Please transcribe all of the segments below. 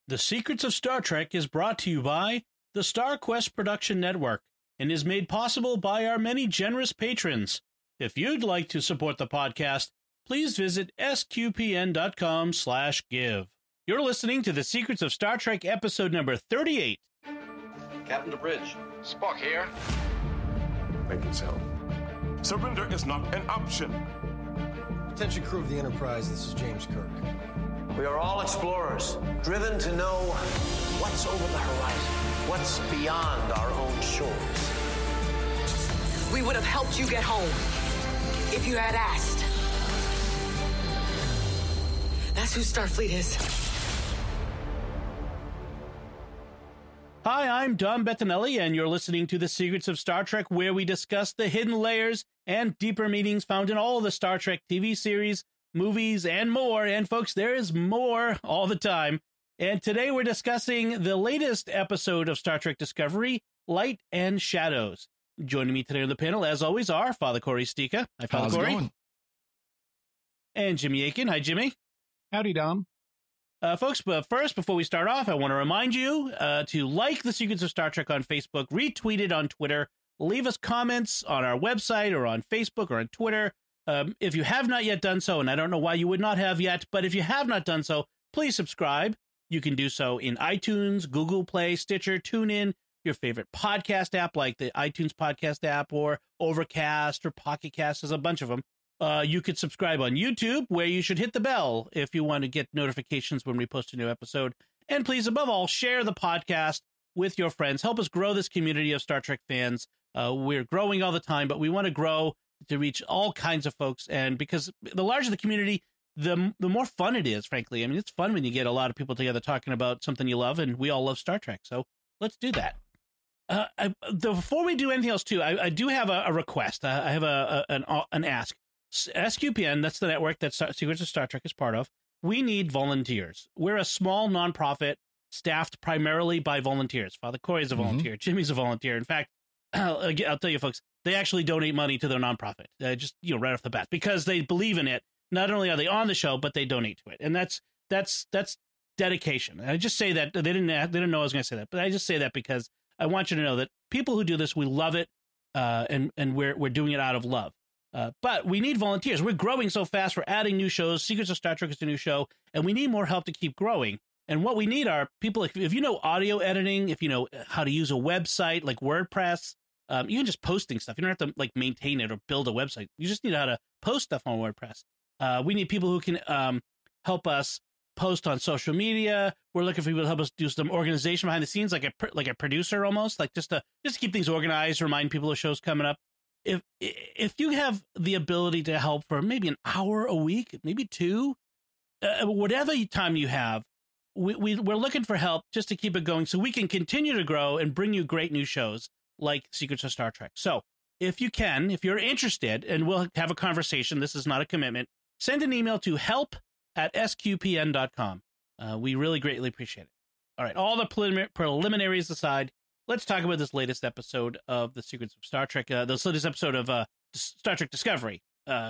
The Secrets of Star Trek is brought to you by the StarQuest Production Network and is made possible by our many generous patrons. If you'd like to support the podcast, please visit sqpn.com/give. You're listening to The Secrets of Star Trek episode number 38. Captain to bridge. Spock here. Make it so. Surrender is not an option. Attention crew of the Enterprise, this is James Kirk. We are all explorers, driven to know what's over the horizon, what's beyond our own shores. We would have helped you get home if you had asked. That's who Starfleet is. Hi, I'm Dom Bettinelli, and you're listening to The Secrets of Star Trek, where we discuss the hidden layers and deeper meanings found in all the Star Trek TV series, movies, and more. And folks, there is more all the time. And today we're discussing the latest episode of Star Trek Discovery, Light and Shadows. Joining me today on the panel, as always, are Father Corey Stika. Hi, Father Corey. Going? And Jimmy Aiken. Hi, Jimmy. Howdy, Dom. Folks, but first, before we start off, I want to remind you to like The Secrets of Star Trek on Facebook, retweet it on Twitter, leave us comments on our website or on Facebook or on Twitter. If you have not yet done so, and I don't know why you would not have yet, but if you have not done so, please subscribe. You can do so in iTunes, Google Play, Stitcher, TuneIn, your favorite podcast app like the iTunes podcast app or Overcast or Pocket Cast. There's a bunch of them. You could subscribe on YouTube, where you should hit the bell if you want to get notifications when we post a new episode. And please, above all, share the podcast with your friends. Help us grow this community of Star Trek fans. We're growing all the time, but we want to grow to reach all kinds of folks. And because the larger the community, the more fun it is, frankly. I mean, it's fun when you get a lot of people together talking about something you love, and we all love Star Trek. So let's do that. Before we do anything else, too, I do have a request. I have an ask. SQPN, that's the network that Secrets of Star Trek is part of. We need volunteers. We're a small nonprofit staffed primarily by volunteers. Father Corey is a volunteer. Jimmy's a volunteer. In fact, I'll tell you, folks, they actually donate money to their nonprofit, just right off the bat, because they believe in it. Not only are they on the show, but they donate to it, and that's dedication. And I just say that they didn't know I was going to say that, but I just say that because I want you to know that people who do this, we love it, and we're doing it out of love. But we need volunteers. We're growing so fast. We're adding new shows. Secrets of Star Trek is a new show, and we need more help to keep growing. And what we need are people, if you know audio editing, if you know how to use a website like WordPress, even just posting stuff. You don't have to maintain it or build a website. You just need how to post stuff on WordPress. We need people who can help us post on social media. We're looking for people to help us do some organization behind the scenes, like a producer almost, just to keep things organized, remind people of shows coming up. If you have the ability to help for maybe an hour a week, maybe two, whatever time you have, we're looking for help just to keep it going so we can continue to grow and bring you great new shows like Secrets of Star Trek. So if you're interested, and we'll have a conversation, this is not a commitment, send an email to help@sqpn.com. We really greatly appreciate it. All right, all the preliminaries aside, let's talk about this latest episode of The Secrets of Star Trek, this latest episode of Star Trek Discovery,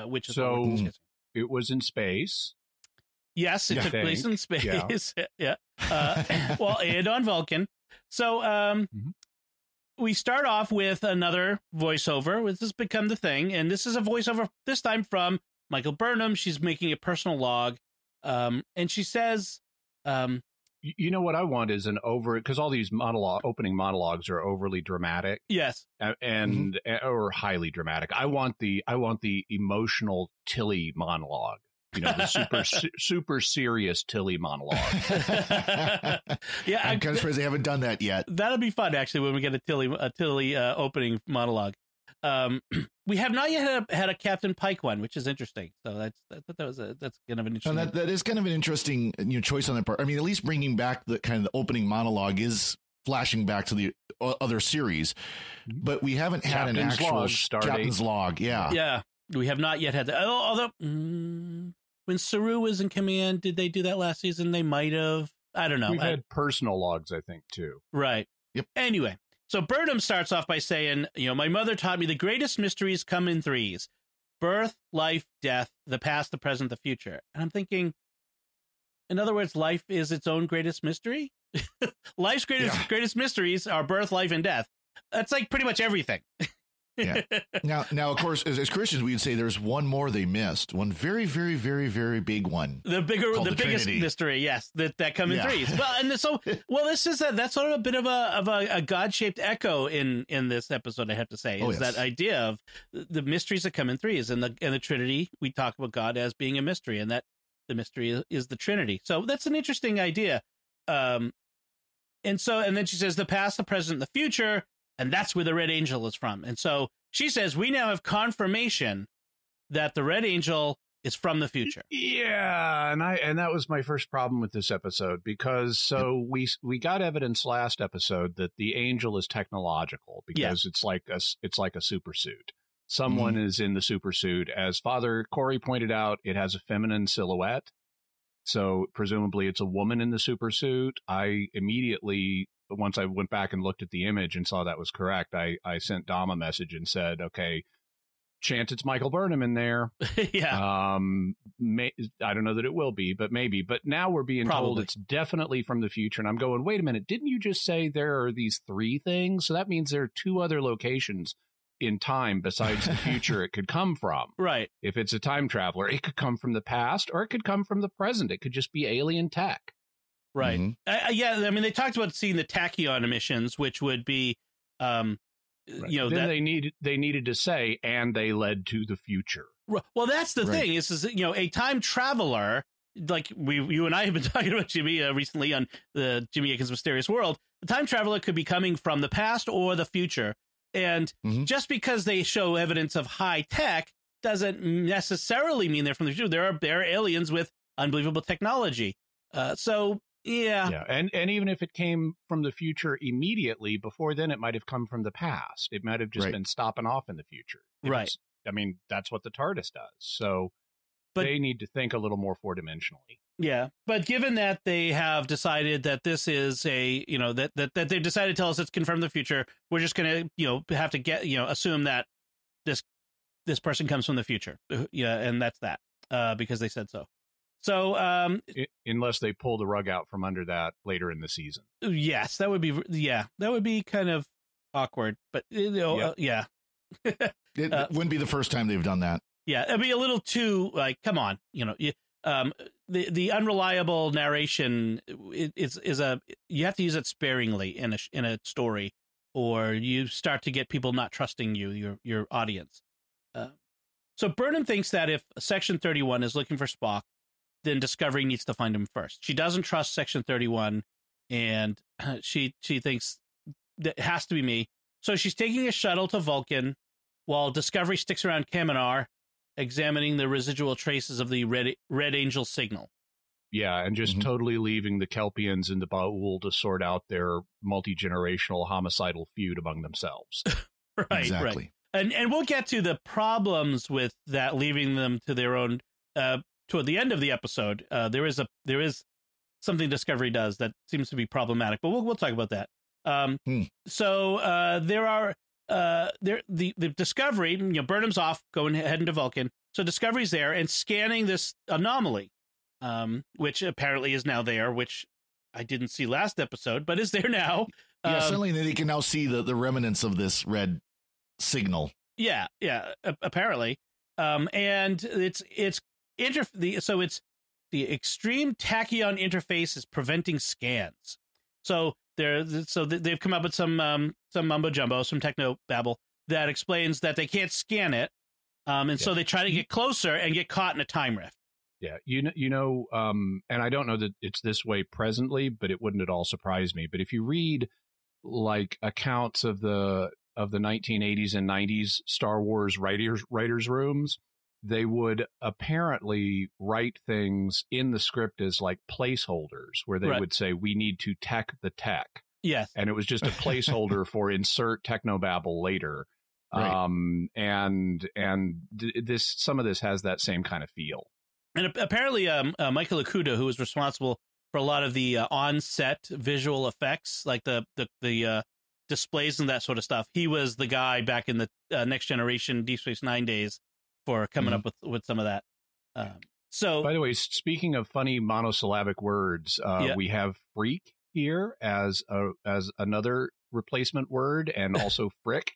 which is what we're discussing. It was in space. Yes, it took place in space. Yeah. Well, and on Vulcan. So we start off with another voiceover. This has become the thing, and this is a voiceover this time from Michael Burnham. She's making a personal log, and she says... You know what I want is because all these opening monologues are overly dramatic. Yes, and or highly dramatic. I want the emotional Tilly monologue. The super serious Tilly monologue. Yeah, I'm kind of surprised they haven't done that yet. That'll be fun, actually, when we get a Tilly opening monologue. We have not yet had a Captain Pike one, which is interesting. So that's kind of an interesting. And that is kind of an interesting choice on that part. I mean, at least bringing back the kind of the opening monologue is flashing back to the other series, but we haven't had an actual Captain's log. Yeah, we have not yet had that. Although when Saru was in command, did they do that last season? They might have. I don't know. We've had personal logs, I think, too. Right. Yep. Anyway. So Burnham starts off by saying, my mother taught me the greatest mysteries come in threes: birth, life, death, the past, the present, the future. And I'm thinking, In other words, life is its own greatest mystery. Life's greatest mysteries are birth, life, and death. That's like pretty much everything. Yeah. Now, of course, as Christians, we'd say there's one more they missed. One very, very, very, very big one. The biggest Trinity. mystery, yes, that come in threes. Well, this is that's sort of a bit of a God-shaped echo in this episode. I have to say, that idea of the mysteries that come in threes, and the Trinity. We talk about God as being a mystery, and that the mystery is the Trinity. So that's an interesting idea. And then she says the past, the present, the future. And that's where the Red Angel is from. And so she says, we now have confirmation that the Red Angel is from the future. Yeah, and that was my first problem with this episode, because we got evidence last episode that the Angel is technological, because it's like a super suit. Someone is in the super suit. As Father Corey pointed out, it has a feminine silhouette. So presumably it's a woman in the super suit. I immediately, once I went back and looked at the image and saw that was correct, I sent Dom a message and said, okay, chance it's Michael Burnham in there. Yeah. I don't know that it will be, but maybe. But now we're being told it's definitely from the future. And I'm going, wait a minute, didn't you just say there are these three things? So that means there are two other locations in time besides the future it could come from. Right. If it's a time traveler, it could come from the past, or it could come from the present. It could just be alien tech. Right. Yeah. I mean, they talked about seeing the tachyon emissions, which would be, right. They needed to say, and they led to the future. Well, that's the thing is, a time traveler, like you and I have been talking about, Jimmy, recently on the Jimmy Akin's Mysterious World. The time traveler could be coming from the past or the future. And just because they show evidence of high tech doesn't necessarily mean they're from the future. There are aliens with unbelievable technology. Yeah. And even if it came from the future immediately, before then it might have come from the past. It might have just been stopping off in the future. I mean, that's what the TARDIS does. So they need to think a little more four-dimensionally. Yeah. But given that they have decided that this is that they've decided to tell us it's confirmed the future, we're just going to, have to assume that this person comes from the future. Yeah. And that's that because they said so. So unless they pull the rug out from under that later in the season. Yes, that would be kind of awkward. But, yeah. It wouldn't be the first time they've done that. Yeah, it'd be a little too come on, the unreliable narration is you have to use it sparingly in a story, or you start to get people not trusting your audience. So Burnham thinks that if Section 31 is looking for Spock, then Discovery needs to find him first. She doesn't trust Section 31, and she thinks that it has to be me. So she's taking a shuttle to Vulcan, while Discovery sticks around Kaminar, examining the residual traces of the Red Angel signal. Yeah, and just totally leaving the Kelpians in the Ba'ul to sort out their multi-generational homicidal feud among themselves. Right, exactly. Right. And we'll get to the problems with that, leaving them to their own. Toward the end of the episode, there is something Discovery does that seems to be problematic, but we'll talk about that. So there are. The Discovery, Burnham's off, heading to Vulcan. So Discovery's there and scanning this anomaly, which apparently is now there, which I didn't see last episode, but is there now. Yeah, certainly they can now see the remnants of this red signal. Yeah, apparently. And it's the extreme tachyon interface is preventing scans. So they've come up with some mumbo jumbo, some techno babble that explains that they can't scan it, so they try to get closer and get caught in a time rift. Yeah, and I don't know that it's this way presently, but it wouldn't at all surprise me. But if you read like accounts of the 1980s and 90s Star Wars writers' rooms, they would apparently write things in the script as like placeholders, where they would say, we need to tech the tech. Yes. And it was just a placeholder for insert technobabble later. Right. Some of this has that same kind of feel. And apparently Michael Okuda, who was responsible for a lot of the on-set visual effects, like the displays and that sort of stuff, he was the guy back in the Next Generation Deep Space Nine days for coming up with some of that. So, by the way, speaking of funny monosyllabic words, we have freak here as another replacement word, and also frick.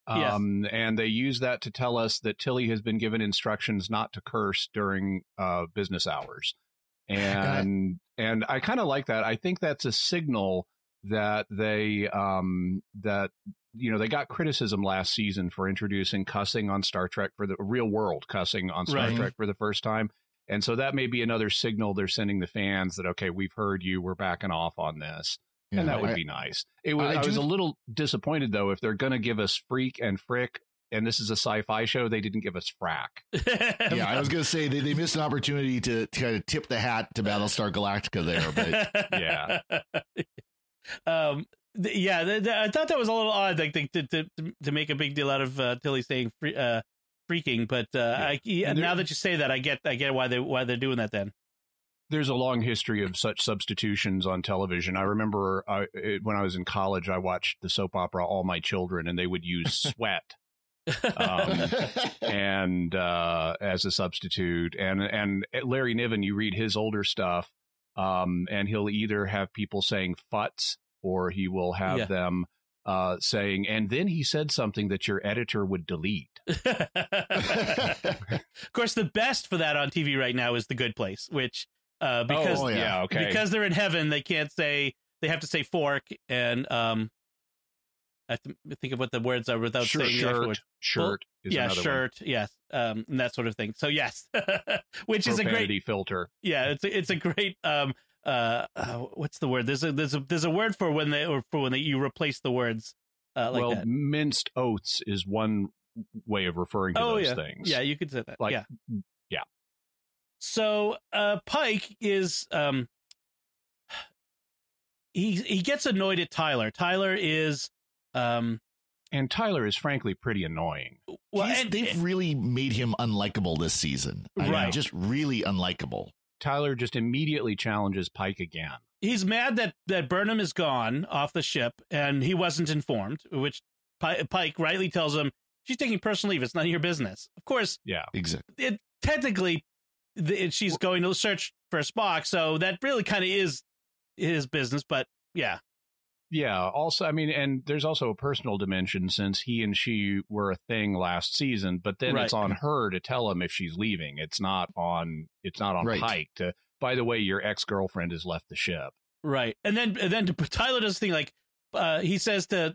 Yes. And they use that to tell us that Tilly has been given instructions not to curse during business hours. And I kind of like that. I think that's a signal that they they got criticism last season for introducing cussing on Star Trek for the real world cussing on Star Trek for the first time. And so that may be another signal they're sending the fans that, okay, we've heard you, we're backing off on this. Yeah, and that would be nice. I was a little disappointed, though, if they're going to give us freak and frick, and this is a sci-fi show, they didn't give us frack. Yeah, I was going to say they missed an opportunity to kind of tip the hat to Battlestar Galactica there, but yeah. I thought that was a little odd, like to make a big deal out of Tilly saying freaking, but now that you say that, I get why they're doing that then. There's a long history of such substitutions on television. I remember when I was in college, I watched the soap opera All My Children, and they would use sweat and as a substitute. And Larry Niven, you read his older stuff, and he'll either have people saying futz, or he will have them saying, and then he said something that your editor would delete. Of course, the best for that on TV right now is The Good Place, which because they're in heaven, they can't say, they have to say fork, and I have to think of what the words are without saying the actual word. Shirt is another shirt, one. Yes, and that sort of thing. So yes, which Profanity is a great filter. Yeah, it's a great what's the word? There's a word for when you replace the words like that. Minced oaths is one way of referring to those things. Yeah, you could say that. Like, yeah. So Pike is he gets annoyed at Tyler. Tyler is and Tyler is frankly pretty annoying. Well, they've really made him unlikable this season. I mean, just really unlikable. Tyler just immediately challenges Pike again. He's mad that Burnham is gone off the ship and he wasn't informed, which Pike rightly tells him she's taking personal leave. It's none of your business. Of course. Yeah, exactly. Technically, she's going to search for Spock, so that really kind of is his business. But yeah. Also, I mean, and there's also a personal dimension since he and she were a thing last season. But then it's on her to tell him if she's leaving. It's not on Pike to. By the way, your ex-girlfriend has left the ship. Right, and then Tyler does the thing like he says to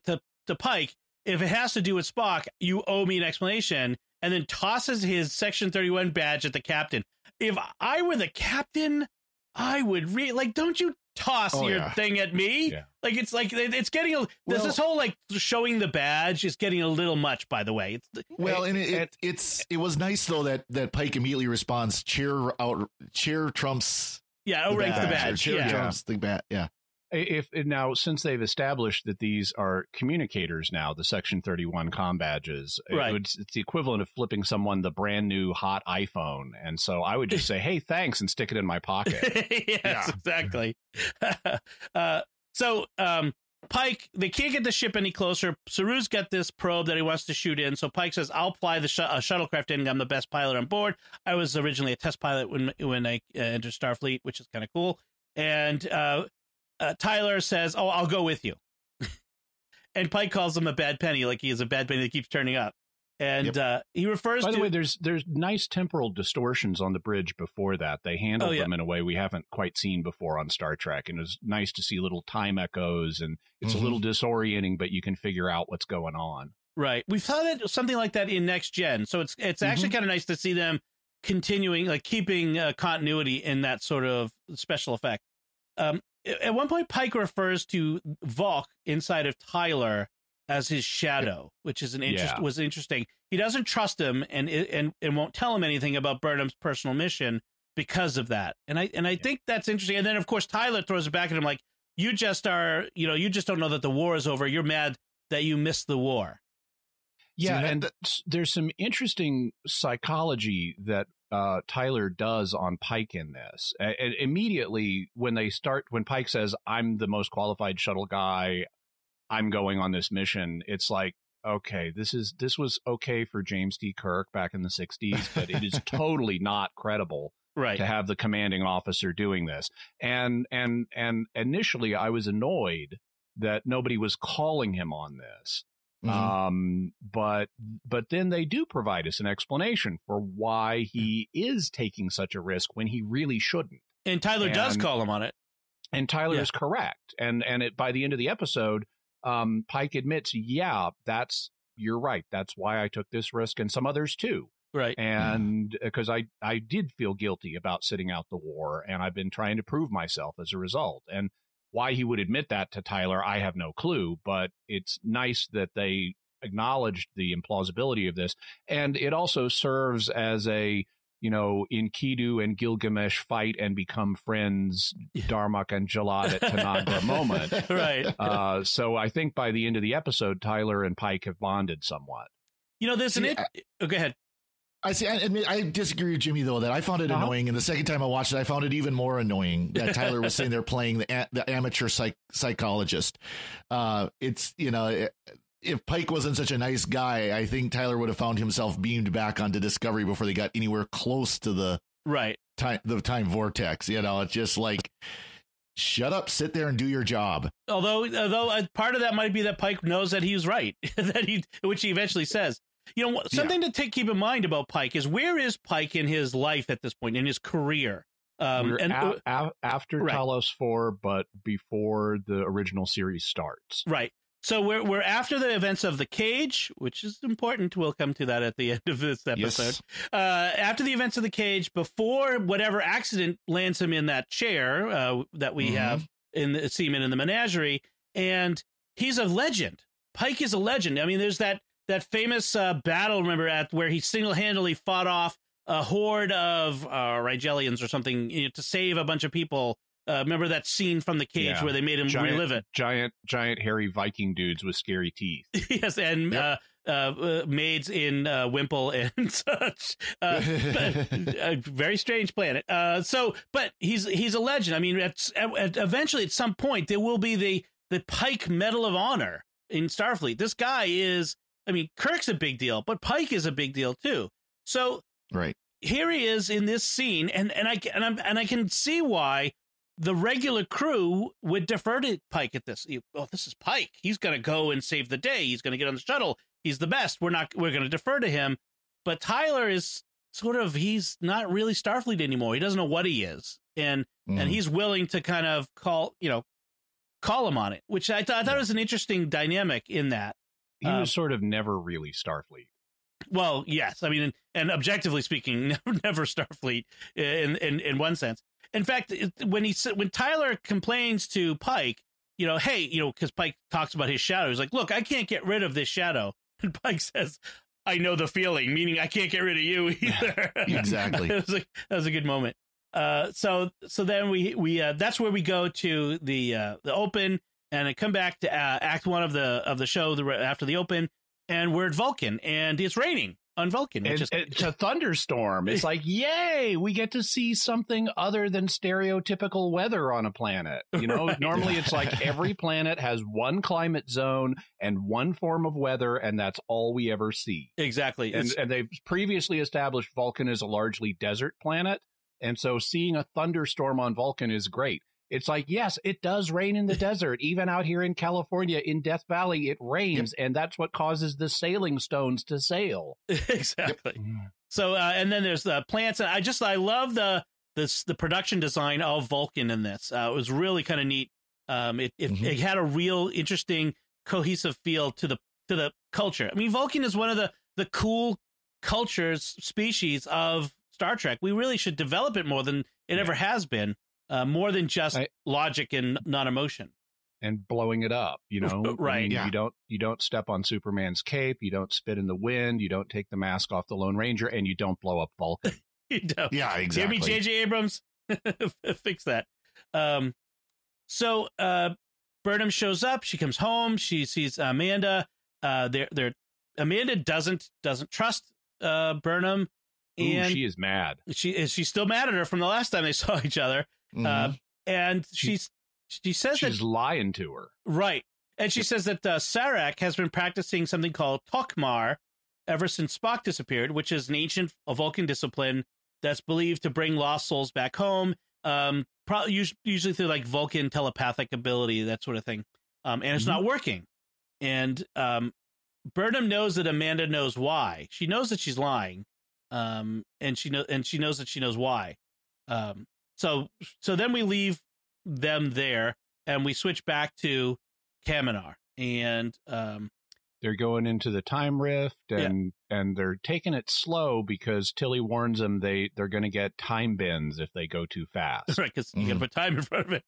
Pike, if it has to do with Spock, you owe me an explanation, and then tosses his Section 31 badge at the captain. If I were the captain, I would don't you toss your thing at me? Yeah. Like it's getting this whole like showing the badge is getting a little much, by the way. It was nice though that Pike immediately responds, cheer trumps outranks the badge. Cheer trumps the badge. Yeah. If now, since they've established that these are communicators now, the Section 31 comm badges, it's the equivalent of flipping someone the brand new hot iPhone. And so I would just say, hey, thanks, and stick it in my pocket. Yes, exactly. So Pike, they can't get the ship any closer. Saru's got this probe that he wants to shoot in. So Pike says, I'll fly the shuttlecraft in. I'm the best pilot on board. I was originally a test pilot when I entered Starfleet, which is kind of cool. And Tyler says, I'll go with you. And Pike calls him a bad penny, like he is a bad penny that keeps turning up. And he refers to... By the way, there's nice temporal distortions on the bridge before that. They handled them in a way we haven't quite seen before on Star Trek. And it was nice to see little time echoes. And it's a little disorienting, but you can figure out what's going on. Right. We saw that something like that in Next Gen. So it's actually kind of nice to see them continuing, like keeping continuity in that sort of special effect. At one point, Pike refers to Vok inside of Tyler as his shadow, which is was interesting. He doesn't trust him and won't tell him anything about Burnham's personal mission because of that. And I think that's interesting. And then of course Tyler throws it back at him like, you just don't know that the war is over. You're mad that you missed the war. Yeah, and there's some interesting psychology that Tyler does on Pike in this. And immediately when Pike says, I'm the most qualified shuttle guy, I'm going on this mission, it's like, okay, this was okay for James T. Kirk back in the 60s, but it is totally not credible right, to have the commanding officer doing this. And initially I was annoyed that nobody was calling him on this. But then they do provide us an explanation for why he is taking such a risk when he really shouldn't. And Tyler does call him on it. And Tyler is correct. And by the end of the episode, Pike admits, you're right. That's why I took this risk, and some others too. Right. And because I did feel guilty about sitting out the war, and I've been trying to prove myself as a result. And why he would admit that to Tyler, I have no clue, but it's nice that they acknowledged the implausibility of this. And it also serves as a, Enkidu and Gilgamesh fight and become friends, Darmok and Jalad at Tanagra moment. Right. So I think by the end of the episode, Tyler and Pike have bonded somewhat. There's go ahead. I disagree with Jimmy, though, that I found it annoying. And the second time I watched it, I found it even more annoying that Tyler was saying they're playing the amateur psychologist. If Pike wasn't such a nice guy, I think Tyler would have found himself beamed back onto Discovery before they got anywhere close to the time vortex. It's just like, shut up, sit there and do your job. Although part of that might be that Pike knows that he's right, which he eventually says. Something to keep in mind about Pike is, where is Pike in his life at this point in his career? After Talos 4, but before the original series starts. Right. So we're after the events of The Cage, which is important. We'll come to that at the end of this episode. Yes. After the events of The Cage, before whatever accident lands him in that chair that we have in the Seaman in the Menagerie, and he's a legend. Pike is a legend. I mean, there's that famous battle, remember, where he single-handedly fought off a horde of Rigelians or something to save a bunch of people. Remember that scene from The Cage where they made him relive it? Giant hairy Viking dudes with scary teeth. Yes, and maids in Wimple and such. A very strange planet. But he's a legend. I mean, eventually at some point there will be the Pike Medal of Honor in Starfleet. This guy is. I mean, Kirk's a big deal, but Pike is a big deal too. So here he is in this scene, and I can see why the regular crew would defer to Pike at this. This is Pike. He's going to go and save the day. He's going to get on the shuttle. He's the best. We're going to defer to him. But Tyler is he's not really Starfleet anymore. He doesn't know what he is, and he's willing to kind of call him on it, which I thought was an interesting dynamic in that. He was sort of never really Starfleet. Well, yes. I mean, and objectively speaking, never Starfleet in one sense. In fact, when Tyler complains to Pike, hey, because Pike talks about his shadow, he's like, look, I can't get rid of this shadow. And Pike says, I know the feeling, meaning I can't get rid of you either. Exactly. That was a good moment. So then we that's where we go to the open. And I come back to Act 1 of the show after the open, and we're at Vulcan, and it's raining on Vulcan. It's a thunderstorm. It's like, yay, we get to see something other than stereotypical weather on a planet. Normally it's like every planet has one climate zone and one form of weather, and that's all we ever see. Exactly. And they've previously established Vulcan is a largely desert planet, and so seeing a thunderstorm on Vulcan is great. It's like, yes, it does rain in the desert. Even out here in California, in Death Valley, it rains, and that's what causes the sailing stones to sail. Exactly. Yep. So, and then there's the plants. And I love the production design of Vulcan in this. It was really kind of neat. It had a real interesting, cohesive feel to the culture. I mean, Vulcan is one of the cool species of Star Trek. We really should develop it more than it ever has been. More than just logic and non-emotion, and blowing it up, right? I mean, yeah. You don't step on Superman's cape, you don't spit in the wind, you don't take the mask off the Lone Ranger, and you don't blow up Vulcan. You don't. Yeah, exactly. Hear me, J.J. Abrams, fix that. So Burnham shows up. She comes home. She sees Amanda. Amanda doesn't trust Burnham. And she is mad. She's still mad at her from the last time they saw each other. And she says she's lying to her. Right. And she says that Sarek has been practicing something called Tokmar ever since Spock disappeared, which is an ancient Vulcan discipline that's believed to bring lost souls back home. Probably usually through like Vulcan telepathic ability, that sort of thing. And it's not working. And Burnham knows that Amanda knows why. She knows that she's lying. And she knows that she knows why. So then we leave them there and we switch back to Kaminar, and they're going into the time rift, and they're taking it slow because Tilly warns them they're going to get time bends if they go too fast. Right, because you got to put time in front of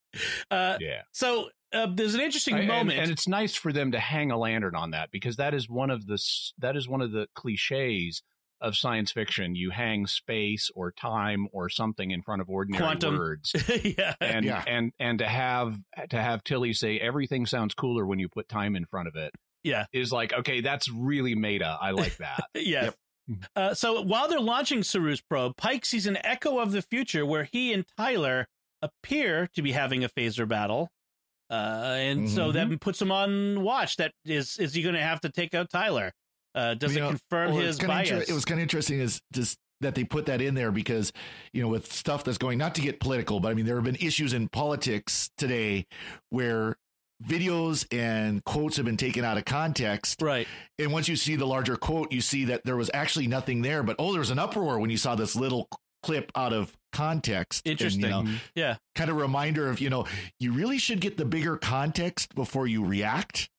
it. So there's an interesting moment, and it's nice for them to hang a lantern on that, because that is one of the cliches of science fiction. You hang space or time or something in front of ordinary Quantum words. And to have Tilly say everything sounds cooler when you put time in front of it. Yeah. Is like, okay, that's really meta. I like that. Yeah. Yep. So while they're launching Saru's probe, Pike sees an echo of the future where he and Tyler appear to be having a phaser battle. And so that puts him on watch. That is he going to have to take out Tyler? Does it confirm his bias? It was kind of interesting is just that they put that in there because, with stuff that's going, not to get political, but I mean, there have been issues in politics today where videos and quotes have been taken out of context. Right. And once you see the larger quote, you see that there was actually nothing there, but there was an uproar when you saw this little clip out of context. Interesting. And, kind of reminder of, you really should get the bigger context before you react.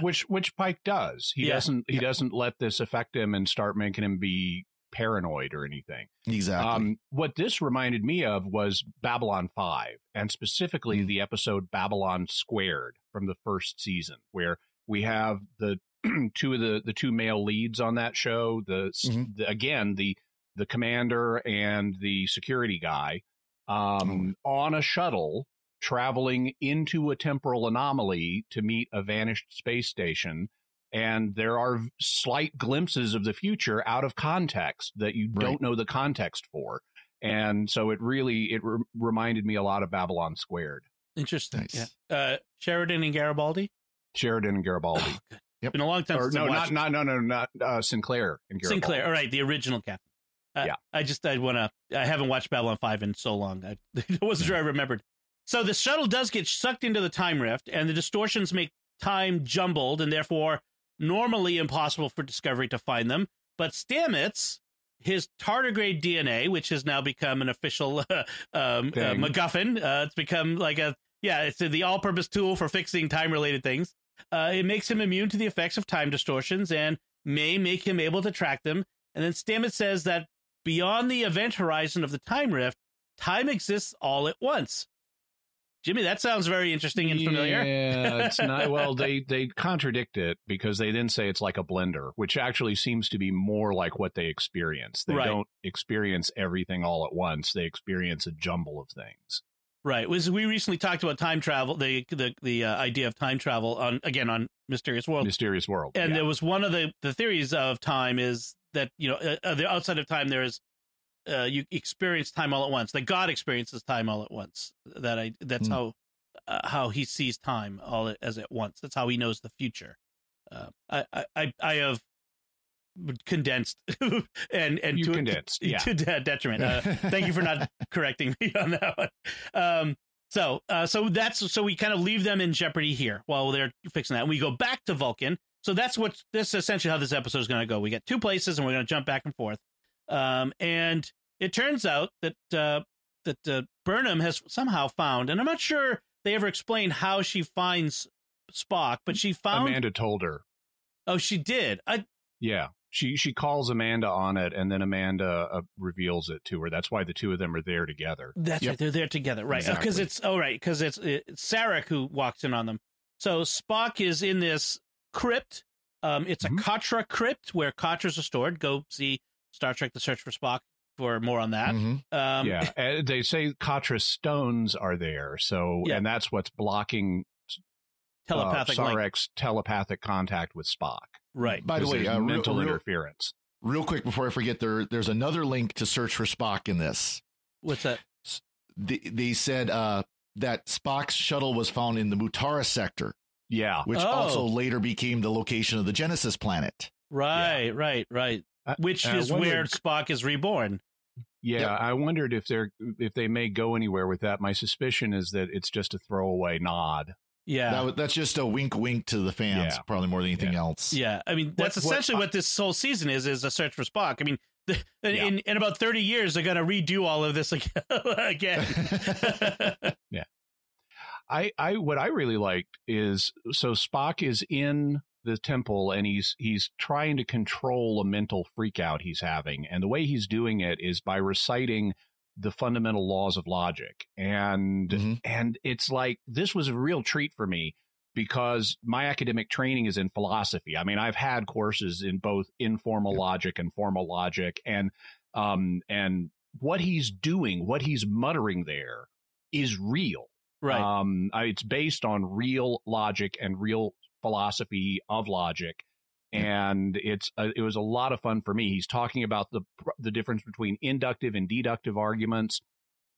which Pike does. He doesn't let this affect him and start making him be paranoid or anything. Exactly. What this reminded me of was Babylon 5, and specifically the episode Babylon Squared from the first season, where we have the two male leads on that show. The commander and the security guy on a shuttle traveling into a temporal anomaly to meet a vanished space station. And there are slight glimpses of the future out of context that you don't know the context for. And so it reminded me a lot of Babylon Squared. Interesting. Nice. Yeah. Sheridan and Garibaldi? Sheridan and Garibaldi. Oh, good. Yep. Been a long time since I watched. Not Sinclair and Garibaldi. Sinclair. All right. The original captain. I haven't watched Babylon 5 in so long. I wasn't sure I remembered. So the shuttle does get sucked into the time rift, and the distortions make time jumbled and therefore normally impossible for Discovery to find them. But Stamets, his tardigrade DNA, which has now become an official MacGuffin, it's become like it's the all-purpose tool for fixing time-related things. It makes him immune to the effects of time distortions and may make him able to track them. And then Stamets says that beyond the event horizon of the time rift, time exists all at once. Jimmy, that sounds very interesting and familiar. Yeah, it's not. Well, they contradict it because they then say it's like a blender, which actually seems to be more like what they experience. They don't experience everything all at once. They experience a jumble of things. Right. We recently talked about time travel, the idea of time travel on Mysterious World. Mysterious World. And there was one of the theories of time is that, the outside of time there is you experience time all at once. That God experiences time all at once. That's how he sees time all as at once. That's how he knows the future. I have condensed and you condensed to detriment. Thank you for not correcting me on that one. So we kind of leave them in jeopardy here while they're fixing that. And we go back to Vulcan. So that's essentially how this episode is going to go. We get two places and we're going to jump back and forth. And it turns out that Burnham has somehow found, and I'm not sure they ever explained how she finds Spock, but she found Amanda told her. Oh, she did. Yeah. She calls Amanda on it, and then Amanda reveals it to her. That's why the two of them are there together. That's right. They're there together. Right. Because it's Sarek who walks in on them. So Spock is in this crypt. It's a Katra crypt where Katras are stored. Go see Star Trek: The Search for Spock for more on that. They say Katra stones are there. So, and that's what's blocking Sarek's telepathic contact with Spock. Right. By the way, mental interference. Real quick before I forget, there's another link to Search for Spock in this. What's that? They said that Spock's shuttle was found in the Mutara sector. Yeah. Which also later became the location of the Genesis planet. Right. Which is where Spock is reborn. Yeah, yep. I wondered if they may go anywhere with that. My suspicion is that it's just a throwaway nod. Yeah, that's just a wink to the fans, probably more than anything else. Yeah, I mean, that's essentially what this whole season is a search for Spock. I mean, in about 30 years, they're going to redo all of this again. Yeah. What I really liked is, so Spock is in the temple and he's trying to control a mental freak out he's having. And the way he's doing it is by reciting the fundamental laws of logic. And it's like, this was a real treat for me because my academic training is in philosophy. I mean, I've had courses in both informal logic and formal logic, and what he's doing, what he's muttering there is real. Right. It's based on real logic and real philosophy of logic. And it was a lot of fun for me. He's talking about the difference between inductive and deductive arguments,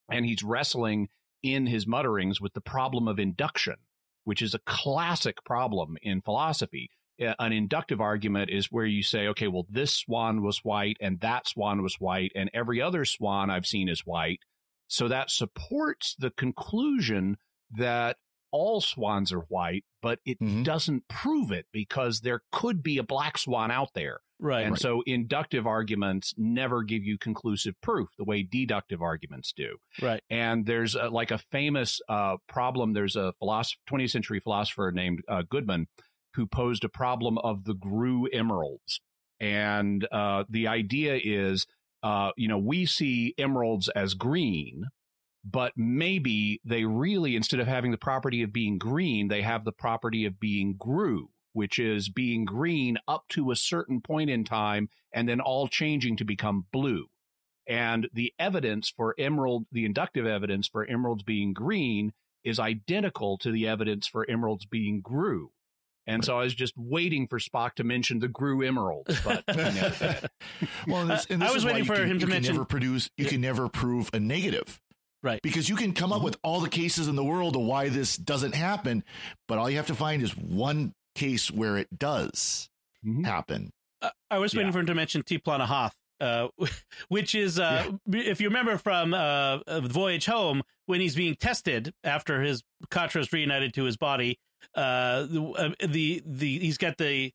and he's wrestling in his mutterings with the problem of induction, which is a classic problem in philosophy. An inductive argument is where you say, okay, well, this swan was white and that swan was white and every other swan I've seen is white. So that supports the conclusion that all swans are white, but it doesn't prove it because there could be a black swan out there. Right. And so inductive arguments never give you conclusive proof the way deductive arguments do. Right. And there's like a famous problem. There's a 20th century philosopher named Goodman who posed a problem of the Grue emeralds. And the idea is, we see emeralds as green, but maybe they really, instead of having the property of being green, they have the property of being Grue, which is being green up to a certain point in time and then all changing to become blue. And the evidence for the inductive evidence for emeralds being green is identical to the evidence for emeralds being Grue. And so I was just waiting for Spock to mention the Grue emeralds, but he never did. Well, I was waiting for him to mention. You can never prove a negative. Right. Because you can come up with all the cases in the world of why this doesn't happen, but all you have to find is one case where it does happen. I was waiting for him to mention T'Plana Hoth, which is, if you remember from Voyage Home, when he's being tested after his Katra is reunited to his body, he's got the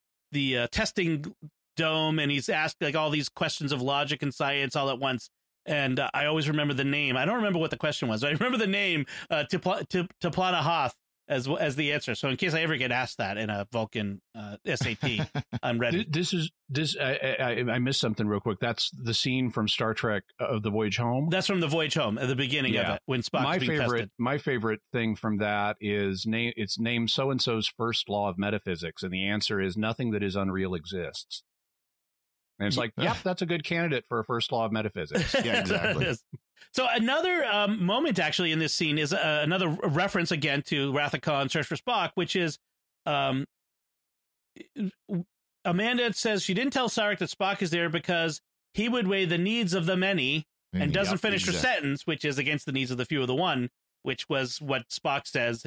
testing dome and he's asked like all these questions of logic and science all at once. And I always remember the name. I don't remember what the question was. I remember the name T'Plana Hoth as the answer. So in case I ever get asked that in a Vulcan SAT, I'm ready. I missed something real quick. That's the scene from Star Trek of the Voyage Home. That's from the Voyage Home at the beginning of it when Spock's being tested. My favorite thing from that is it's named so and so's first law of metaphysics, and the answer is nothing that is unreal exists. And it's like, yep, that's a good candidate for a first law of metaphysics. Yeah, exactly. So another moment actually in this scene is another reference again to Wrath of Khan, Search for Spock, which is Amanda says she didn't tell Sarek that Spock is there because he would weigh the needs of the many and doesn't finish her sentence, which is against the needs of the few of the one, which was what Spock says,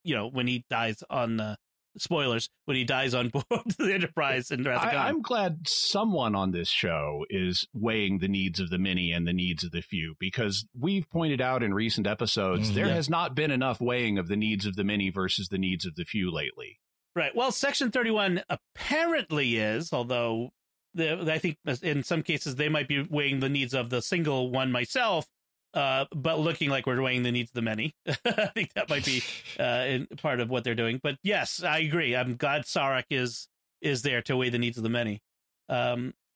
when he dies on spoilers, when he dies on board the Enterprise in Wrath of Khan. I'm glad someone on this show is weighing the needs of the many and the needs of the few, because we've pointed out in recent episodes there has not been enough weighing of the needs of the many versus the needs of the few lately. Right. Well, Section 31 apparently is, although I think in some cases they might be weighing the needs of the single one myself, but looking like we're weighing the needs of the many. I think that might be part of what they're doing. But yes, I agree. I'm glad Sarek is there to weigh the needs of the many.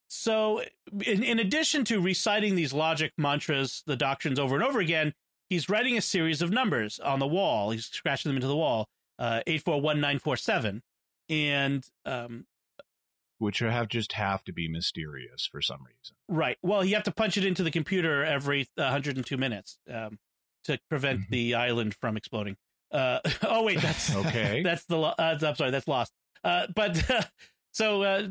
So in addition to reciting these logic mantras, the doctrines over and over again, he's writing a series of numbers on the wall. He's scratching them into the wall, 841947. And which have to be mysterious for some reason. Right. Well, you have to punch it into the computer every 102 minutes to prevent the island from exploding. Oh, wait, that's okay. I'm sorry, that's lost. So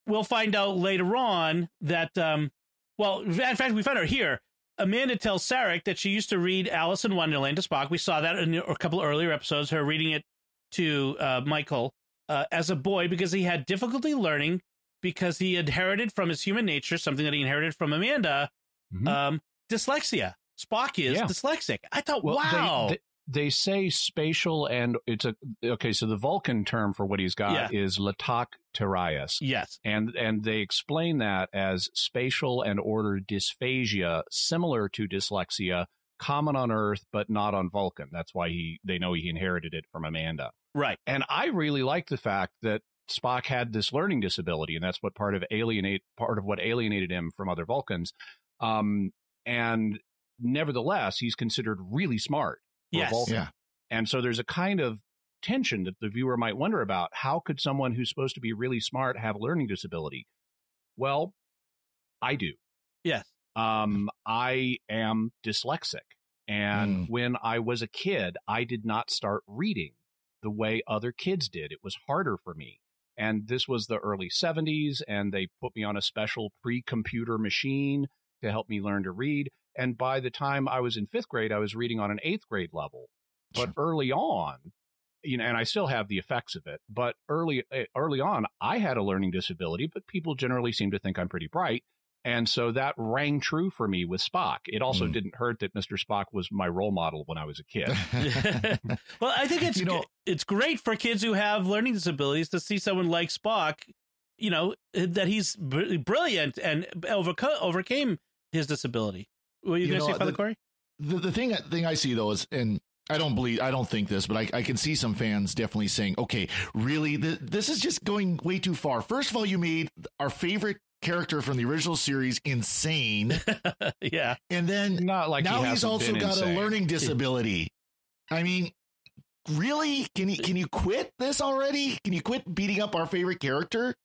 we'll find out later on that, in fact, we found out here. Amanda tells Sarek that she used to read Alice in Wonderland to Spock. We saw that in a couple of earlier episodes, her reading it to Michael as a boy because he had difficulty learning because he inherited from his human nature, something that he inherited from Amanda, dyslexia. Spock is dyslexic. I thought, wow. They say spatial, and so the Vulcan term for what he's got is latocterias. Yes. And they explain that as spatial and order dysphagia, similar to dyslexia, common on Earth, but not on Vulcan. That's why they know he inherited it from Amanda. Right. And I really like the fact that Spock had this learning disability, and that's what part of what alienated him from other Vulcans. And nevertheless, he's considered really smart. Yes. Yeah. And so there's a kind of tension that the viewer might wonder about. How could someone who's supposed to be really smart have a learning disability? Well, I do. Yes. I am dyslexic. And when I was a kid, I did not start reading the way other kids did. It was harder for me. And this was the early 70s, and they put me on a special pre-computer machine to help me learn to read. And by the time I was in 5th grade, I was reading on an 8th grade level. But early on, and I still have the effects of it, but early on, I had a learning disability, but people generally seem to think I'm pretty bright. And so that rang true for me with Spock. It also didn't hurt that Mr. Spock was my role model when I was a kid. Well, I think it's great for kids who have learning disabilities to see someone like Spock, that he's brilliant and overcame his disability. What are you going to say, Father Corey? The thing I see, though, is, and I don't think this, but I can see some fans definitely saying, okay, really, this is just going way too far. First of all, you made our favorite character from the original series insane. Yeah. And then now he's also got a learning disability. I mean, really? Can you quit this already? Can you quit beating up our favorite character?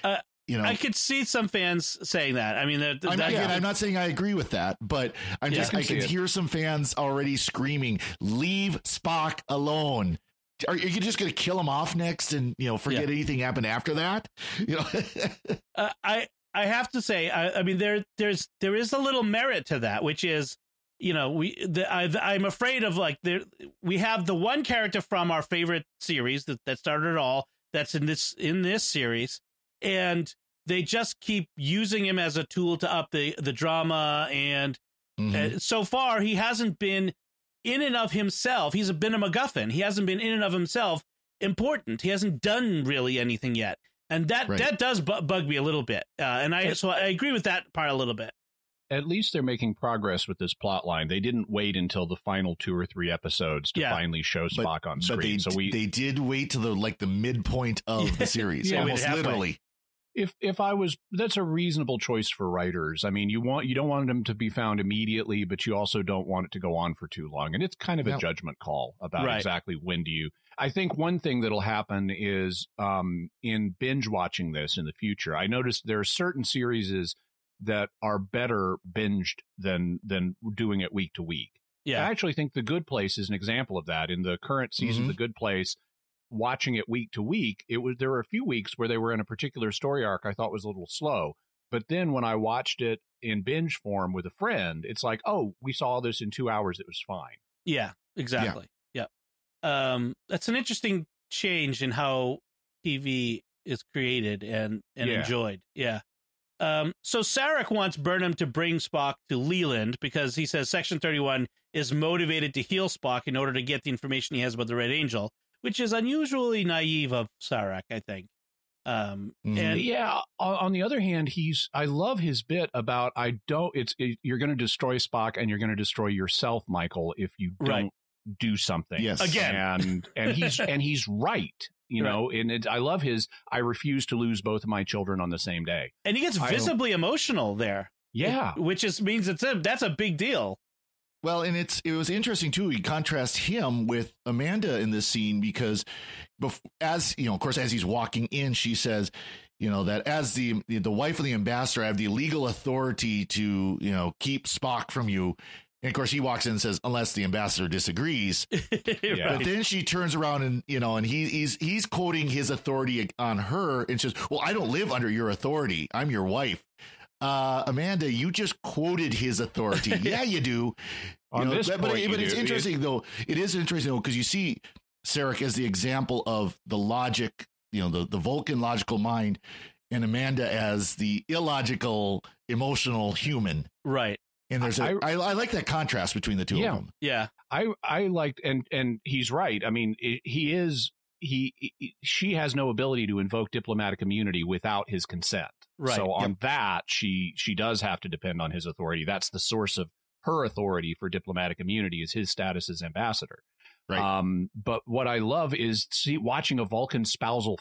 I could see some fans saying that. I mean, I'm not saying I agree with that, but I can hear some fans already screaming, "Leave Spock alone." Are you just going to kill him off next and forget anything happened after that? I have to say, I mean, there is a little merit to that, which is, I'm afraid of we have the one character from our favorite series that started it all that's in this series. And they just keep using him as a tool to up the drama. And so far, he hasn't been in and of himself. He's been a MacGuffin. He hasn't been in and of himself important. He hasn't done really anything yet. And that does bug me a little bit. So I agree with that part a little bit. At least they're making progress with this plot line. They didn't wait until the final 2 or 3 episodes to finally show Spock on screen. But they did wait to the midpoint of the series, almost literally. If I was, that's a reasonable choice for writers. I mean, you don't want them to be found immediately, but you also don't want it to go on for too long. And it's kind of a judgment call about exactly when do you. I think one thing that'll happen is in binge watching this in the future, I noticed there are certain series that are better binged than doing it week to week. Yeah, I actually think The Good Place is an example of that. In the current season, The Good Place, watching it week to week, there were a few weeks where they were in a particular story arc I thought was a little slow. But then when I watched it in binge form with a friend, it's like, oh, we saw this in 2 hours. It was fine. Yeah, exactly. Yeah. That's an interesting change in how TV is created and enjoyed. Yeah. So Sarek wants Burnham to bring Spock to Leland because he says Section 31 is motivated to heal Spock in order to get the information he has about the Red Angel, which is unusually naive of Sarek, I think. And on the other hand, I love his bit about you're going to destroy Spock and you're going to destroy yourself, Michael, if you don't do something. Yes. Again. And he's right. I love I refuse to lose both of my children on the same day. And he gets visibly emotional there. Yeah. Which means that's a big deal. Well, and it was interesting, too. You contrast him with Amanda in this scene because as he's walking in, she says, that as the wife of the ambassador, I have the legal authority to, keep Spock from you. And of course, he walks in and says, unless the ambassador disagrees. But then she turns around and he's quoting his authority on her and says, well, I don't live under your authority. I'm your wife. Amanda, you just quoted his authority. Yeah, you do. But it's interesting, though. It is interesting, though, because you see Sarek as the example of the logic, the Vulcan logical mind, and Amanda as the illogical, emotional human. Right. And there's I like that contrast between the two of them. Yeah. I liked, and he's right. I mean, she has no ability to invoke diplomatic immunity without his consent. Right. So on that, she does have to depend on his authority. That's the source of her authority for diplomatic immunity, is his status as ambassador. Right. But what I love is watching a Vulcan spousal,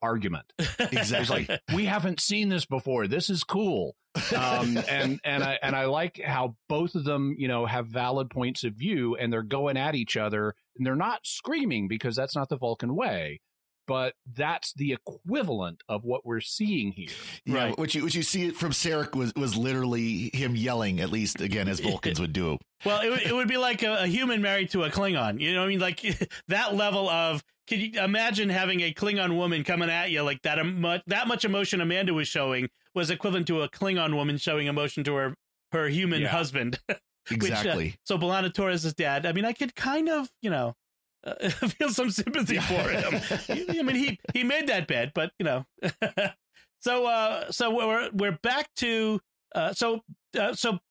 argument. Exactly. It's like, we haven't seen this before. This is cool. And I like how both of them, have valid points of view, and they're going at each other, and they're not screaming, because that's not the Vulcan way. But that's the equivalent of what we're seeing here. Yeah, right. What you see from Sarek was literally him yelling, at least, again, as Vulcans would do. Well, it would be like a human married to a Klingon. You know what I mean? Like that level of, can you imagine having a Klingon woman coming at you like that? That much emotion Amanda was showing was equivalent to a Klingon woman showing emotion to her human husband. Exactly. Which, so B'Elanna Torres' dad, I mean, I could kind of, feel some sympathy for him. I mean, he made that bed, but so we're back to so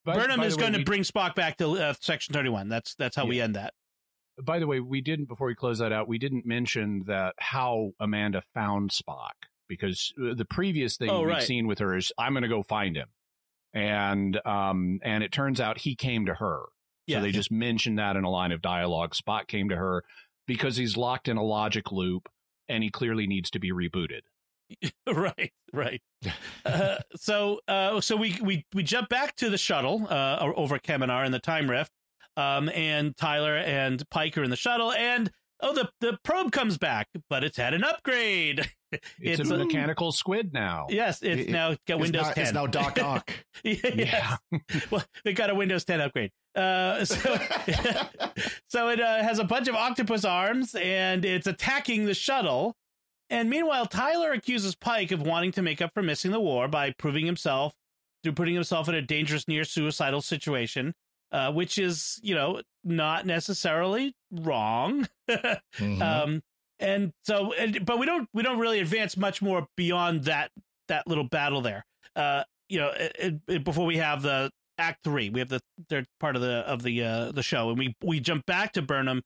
Burnham is going to bring Spock back to Section 31. That's how we end that. By the way, before we close that out, we didn't mention that how Amanda found Spock, because the previous thing we've seen with her is, I'm going to go find him, and it turns out he came to her. So they just mentioned that in a line of dialogue. Spock came to her because he's locked in a logic loop, and he clearly needs to be rebooted. Right. So we jump back to the shuttle over Kaminar in the Time Rift, and Tyler and Pike are in the shuttle, and the probe comes back, but it's had an upgrade. It's a mechanical squid now. Yes, it's now got Windows 10. It's now Doc Ock. Yeah. Well, they got a Windows 10 upgrade. So it has a bunch of octopus arms, and it's attacking the shuttle. And meanwhile, Tyler accuses Pike of wanting to make up for missing the war by putting himself in a dangerous, near suicidal situation, which is, not necessarily wrong. Mm-hmm. But we don't really advance much more beyond that little battle there. Before we have the Act 3, we have the third part of the show, and we jump back to Burnham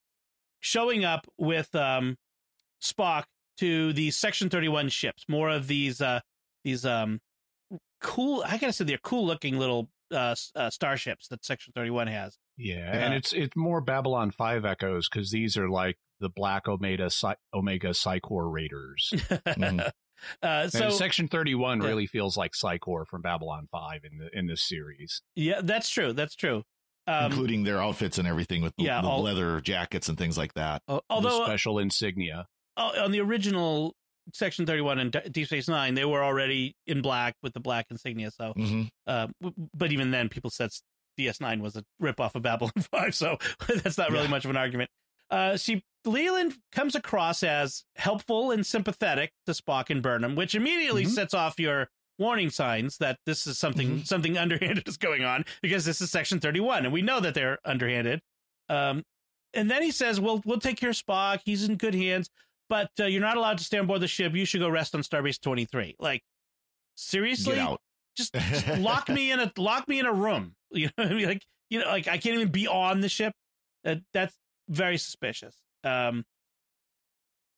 showing up with Spock to the Section 31 ships. More of these cool, I gotta say, they're cool looking little starships that Section 31 has. Yeah, and it's more Babylon 5 echoes, because these are like the Black Omega Psychor Raiders. So Section 31 really feels like Psychor from Babylon 5 in this series. Yeah, that's true. Including their outfits and everything with the leather jackets and things like that. Although the special insignia. On the original Section 31 and Deep Space Nine, they were already in black with the black insignia. So, but even then, people said DS9 was a ripoff of Babylon 5, so that's not really much of an argument. Leland comes across as helpful and sympathetic to Spock and Burnham, which immediately sets off your warning signs that this is something underhanded is going on, because this is Section 31, and we know that they're underhanded. And then he says, "We'll take care of Spock. He's in good hands, but you're not allowed to stay on board the ship. You should go rest on Starbase 23." Like, seriously? Get out. Just lock me in a room. I mean, like I can't even be on the ship. That's very suspicious. And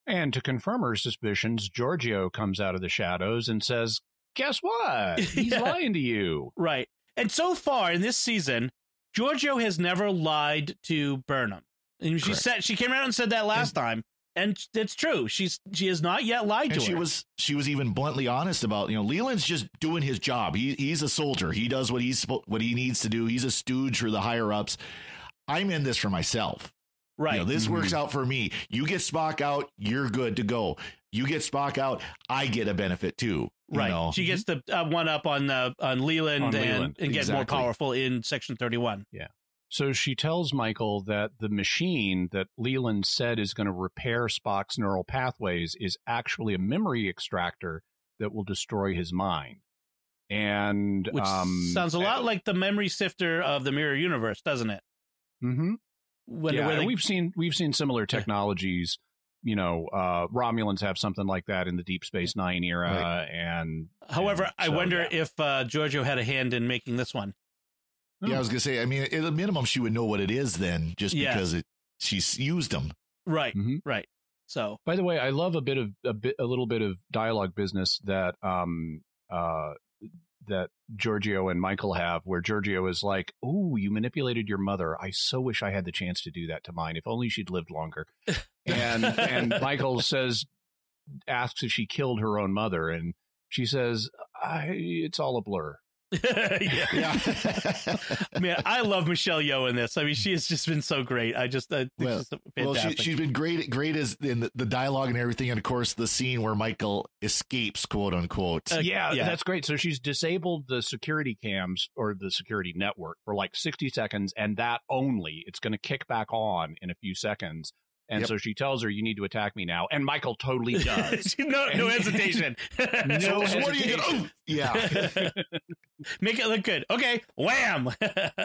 to confirm her suspicions, Giorgio comes out of the shadows and says, "Guess what? He's lying to you." Right. And so far in this season, Giorgio has never lied to Burnham. And she came around and said that last time. And it's true. She has not yet lied to her. She was even bluntly honest about, Leland's just doing his job. He's a soldier. He does what he needs to do. He's a stooge for the higher ups. I'm in this for myself. Right. This works out for me. You get Spock out, you're good to go. You get Spock out, I get a benefit too. Right. She gets the one up on Leland and get more powerful in Section 31. Yeah. So she tells Michael that the machine that Leland said is going to repair Spock's neural pathways is actually a memory extractor that will destroy his mind. And which sounds a lot like the memory sifter of the Mirror Universe, doesn't it? Mm-hmm. We've seen similar technologies. Romulans have something like that in the Deep Space Nine era. Right. However, I wonder if Giorgio had a hand in making this one. Yeah, I was gonna say. I mean, at a minimum, she would know what it is then, just because she's used them. Right. Mm-hmm. Right. So, by the way, I love a little bit of dialogue business that that Giorgio and Michael have, where Giorgio is like, "Ooh, you manipulated your mother. I so wish I had the chance to do that to mine. If only she'd lived longer." And Michael asks if she killed her own mother, and she says, "It's all a blur." yeah. Man, I love Michelle Yeoh in this. I mean, she has just been so great. I just think she's fantastic. She's been great as in the dialogue and everything, and of course the scene where Michael escapes, quote unquote. Yeah, that's great. So she's disabled the security cams or the security network for like 60 seconds, and that only. It's going to kick back on in a few seconds. And so she tells her, "You need to attack me now." And Michael totally does. no hesitation. So what are you going to? Yeah. Make it look good. Okay. Wham.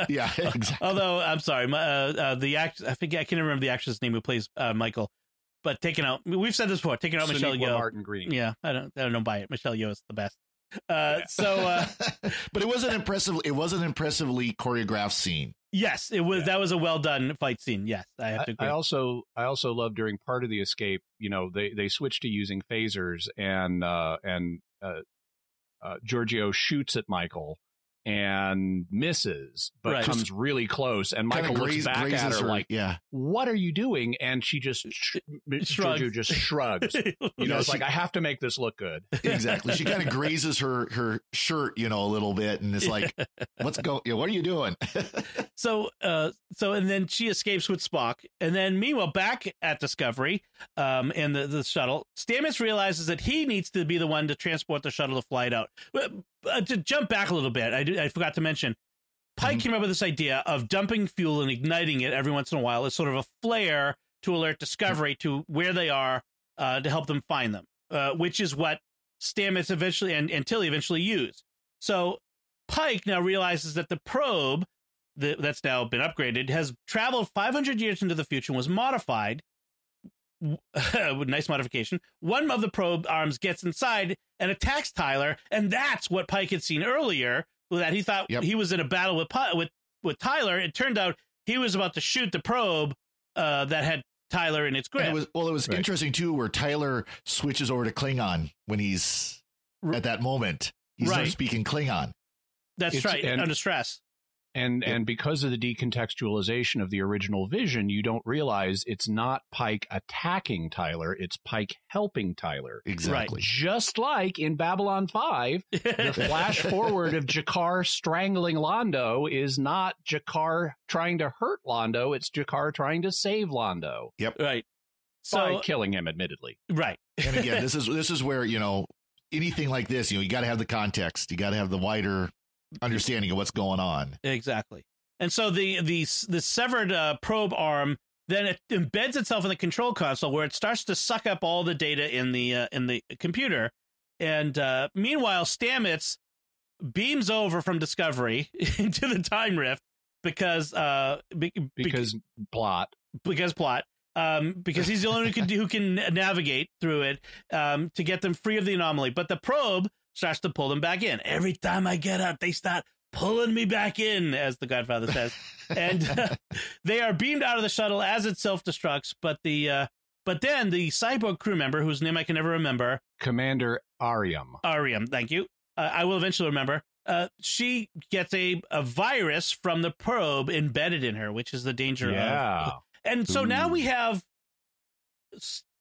Yeah, exactly. Although, I'm sorry. The act, I can't remember the actress name who plays Michael, but taking out, we've said this before, taking out Michelle Yeoh. Martin Green. Yeah. I don't know by it. Michelle Yeoh is the best. But it was an impressively choreographed scene. Yes, it was. Yeah. That was a well done fight scene. Yes, I have to agree. I also love during part of the escape. You know, they switched to using phasers, and Giorgio shoots at Michael and misses, but comes really close. And Michael looks back at her like, "What are you doing?" And she just Giorgio just shrugs. It's like, I have to make this look good. Exactly. She kind of grazes her shirt, a little bit, and it's like, what are you doing? So and then she escapes with Spock, and then meanwhile back at Discovery, in the shuttle, Stamets realizes that he needs to be the one to transport the shuttle to fly it out. To jump back a little bit, I forgot to mention, Pike came up with this idea of dumping fuel and igniting it every once in a while as sort of a flare to alert Discovery to where they are, to help them find them, which is what Stamets eventually and Tilly eventually use. So Pike now realizes that the probe that's now been upgraded has traveled 500 years into the future and was modified. Nice modification. One of the probe arms gets inside and attacks Tyler, and that's what Pike had seen earlier, that he thought he was in a battle with Tyler. It turned out he was about to shoot the probe that had Tyler in its grip. And it was interesting too, where Tyler switches over to Klingon when he's at that moment. He's not speaking Klingon. That's right, under stress. And because of the decontextualization of the original vision, you don't realize it's not Pike attacking Tyler, it's Pike helping Tyler. Exactly. Right. Just like in Babylon 5, the flash forward of G'Kar strangling Londo is not G'Kar trying to hurt Londo, it's G'Kar trying to save Londo. Yep. Right. By killing him, admittedly. Right. And again, this is where, anything like this, you got to have the context. You got to have the wider understanding of what's going on. Exactly. And so the severed probe arm then it embeds itself in the control console, where it starts to suck up all the data in the computer. And meanwhile, Stamets beams over from Discovery into the time rift because plot. Because he's the only one who can navigate through it to get them free of the anomaly. But the probe starts to pull them back in. Every time I get out, they start pulling me back in, as the Godfather says. And they are beamed out of the shuttle as it self-destructs. But then the cyborg crew member, whose name I can never remember, Commander Ariam, thank you. I will eventually remember. She gets a virus from the probe embedded in her, which is the danger of. And so now we have,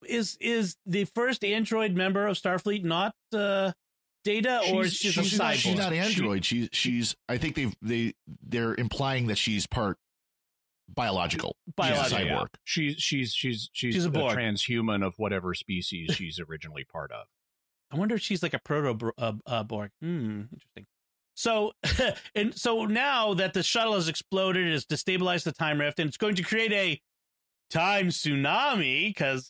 is the first android member of Starfleet not Data, or she's a cyborg? She's not android. She's. I think they're implying that she's part biological. She's a cyborg. She's a transhuman of whatever species she's originally part of. I wonder if she's like a proto Borg. Interesting. So now that the shuttle has exploded, it has destabilized the time rift, and it's going to create a time tsunami, because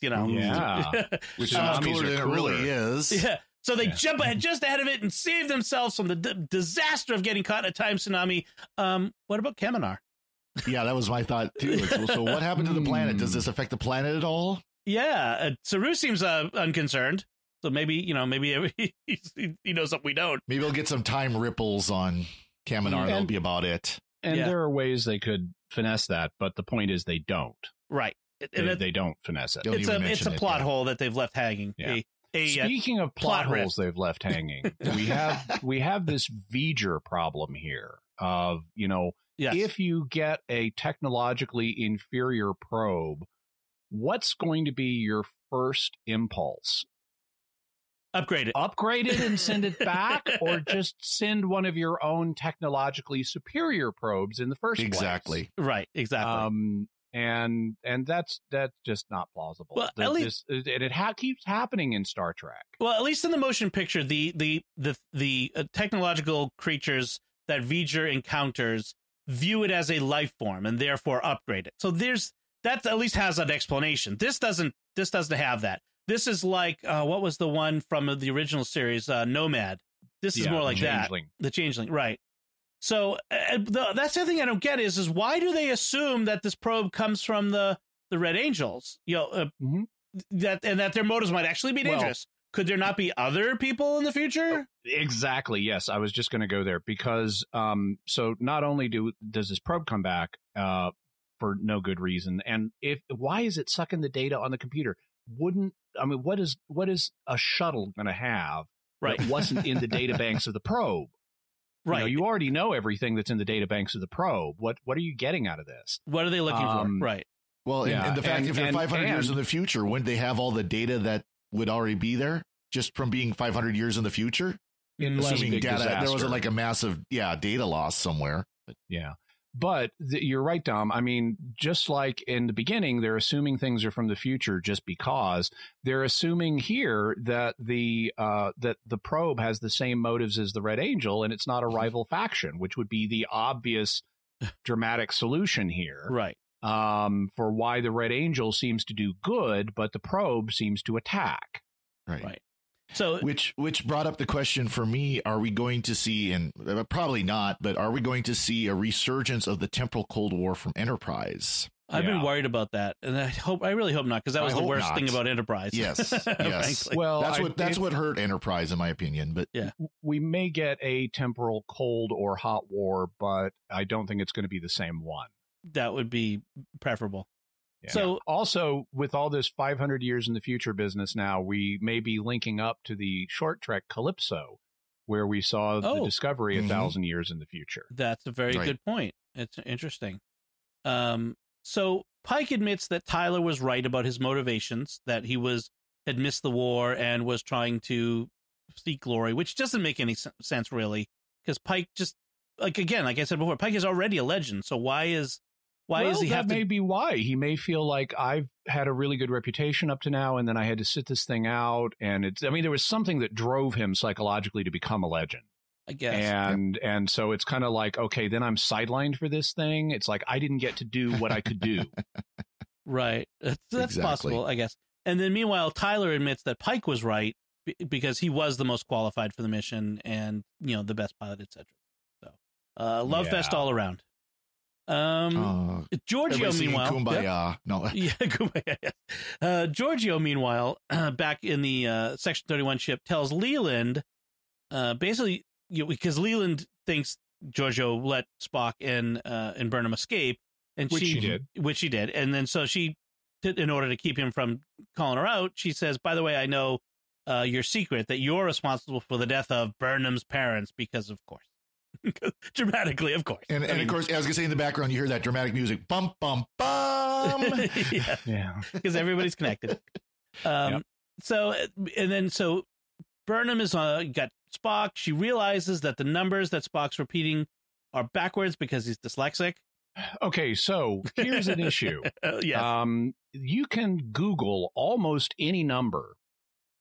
which is cooler than it really is. Yeah. So they jump ahead just ahead of it and save themselves from the disaster of getting caught in a time tsunami. What about Kaminar? Yeah, that was my thought too. So what happened to the planet? Does this affect the planet at all? Yeah, Saru seems unconcerned. So maybe he knows something we don't. Maybe we'll get some time ripples on Kaminar. That'll be about it. And there are ways they could finesse that, but the point is they don't. Right. They don't finesse it. It's a plot hole that they've left hanging. Yeah. Speaking of plot holes they've left hanging, we have this V'ger problem here of, if you get a technologically inferior probe, what's going to be your first impulse? Upgrade it and send it back, or just send one of your own technologically superior probes in the first place. Exactly. Right. Exactly. And that's just not plausible. Well, at least it keeps happening in Star Trek. Well, at least in the motion picture, the technological creatures that V'ger encounters view it as a life form and therefore upgrade it. So that at least has an explanation. This doesn't have that. This is like what was the one from the original series, Nomad? This is more like Changeling. The Changeling, right? So that's the thing I don't get is why do they assume that this probe comes from the Red Angels? That their motives might actually be dangerous. Could there not be other people in the future? Exactly. Yes, I was just going to go there because so not only does this probe come back for no good reason, and why is it sucking the data on the computer? What is a shuttle going to have that wasn't in the data banks of the probe? Right. You already know everything that's in the data banks of the probe. What are you getting out of this? What are they looking for? Right. Well, and the fact if they're 500 years in the future, wouldn't they have all the data that would already be there just from being 500 years in the future? Assuming there wasn't like a massive data loss somewhere. But you're right, Dom. I mean, just like in the beginning, they're assuming things are from the future just because. They're assuming here that the probe has the same motives as the Red Angel, and it's not a rival faction, which would be the obvious dramatic solution here. Right. For why the Red Angel seems to do good, but the probe seems to attack. Right. So, which brought up the question for me: are we going to see, and probably not, but are we going to see a resurgence of the temporal Cold War from Enterprise? I've been worried about that, and I really hope not, because that was the worst thing about Enterprise. Yes. Well, that's what hurt Enterprise, in my opinion. But we may get a temporal Cold or Hot War, but I don't think it's going to be the same one. That would be preferable. Yeah. So also with all this 500 years in the future business now, we may be linking up to the short trek Calypso, where we saw the Discovery 1,000 years in the future. That's a very good point. It's interesting. So Pike admits that Tyler was right about his motivations, that he had missed the war and was trying to seek glory, which doesn't make any sense really, because Pike just like I said before, Pike is already a legend. So why is he that may be why he may feel like I've had a really good reputation up to now, and then I had to sit this thing out, and there was something that drove him psychologically to become a legend, I guess. And so it's kind of like, okay, then I'm sidelined for this thing. It's like I didn't get to do what I could do. Right. That's possible, I guess. And then meanwhile, Tyler admits that Pike was right because he was the most qualified for the mission and, the best pilot, etc. So love fest all around. Giorgio, meanwhile, Kumbaya. No, Kumbaya. Yes. Giorgio, meanwhile, back in the Section 31 ship, tells Leland, basically, because Leland thinks Giorgio let Spock and Burnham escape, and which she did, and then so she, in order to keep him from calling her out, she says, "By the way, I know your secret that you're responsible for the death of Burnham's parents because, of course." Dramatically, of course. And of course, I was gonna say in the background, you hear that dramatic music, bum bum bum. Because everybody's connected. So Burnham is got Spock. She realizes that the numbers that Spock's repeating are backwards because he's dyslexic. Okay, so here's an issue. Yes. You can Google almost any number.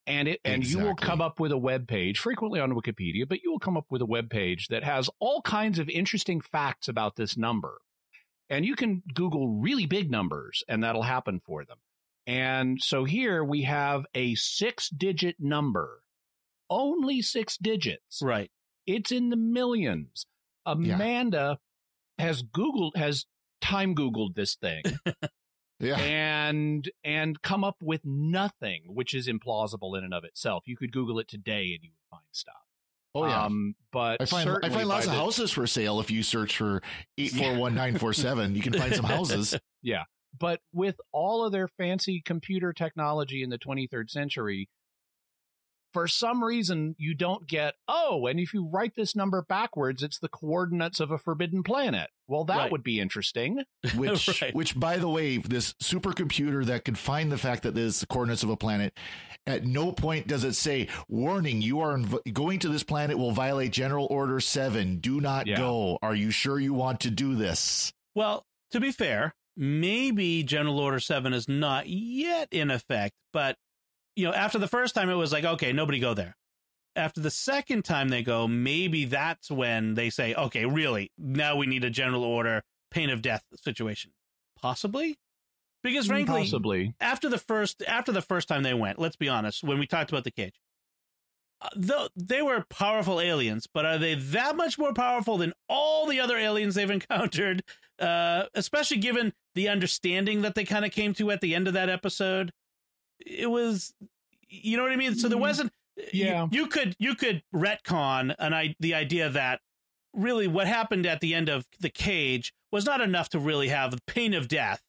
And you will come up with a web page, frequently on Wikipedia, but you will come up with a web page that has all kinds of interesting facts about this number. And you can Google really big numbers, and that'll happen for them. And so here we have a 6-digit number, only 6 digits. Right. It's in the millions. Amanda has time Googled this thing. And come up with nothing, which is implausible in and of itself. You could Google it today and you would find stuff. Oh yeah, but I find lots of houses for sale if you search for 841947. You can find some houses. Yeah, but with all of their fancy computer technology in the 23rd century, for some reason you don't get, and if you write this number backwards, it's the coordinates of a forbidden planet. Well, that would be interesting. Which, by the way, this supercomputer that could find the fact that this is the coordinates of a planet, at no point does it say, warning, you are going to this planet will violate General Order 7. Do not go. Are you sure you want to do this? Well, to be fair, maybe General Order 7 is not yet in effect, but after the first time it was like, okay, nobody go there. After the second time they go, maybe that's when they say, okay, really, now we need a general order, pain of death situation. Possibly? Because frankly, after the first time they went, let's be honest, when we talked about the cage, they were powerful aliens, but are they that much more powerful than all the other aliens they've encountered? Especially given the understanding that they kind of came to at the end of that episode. It was, you know what I mean? So there wasn't, you could retcon the idea that really what happened at the end of the cage was not enough to really have the pain of death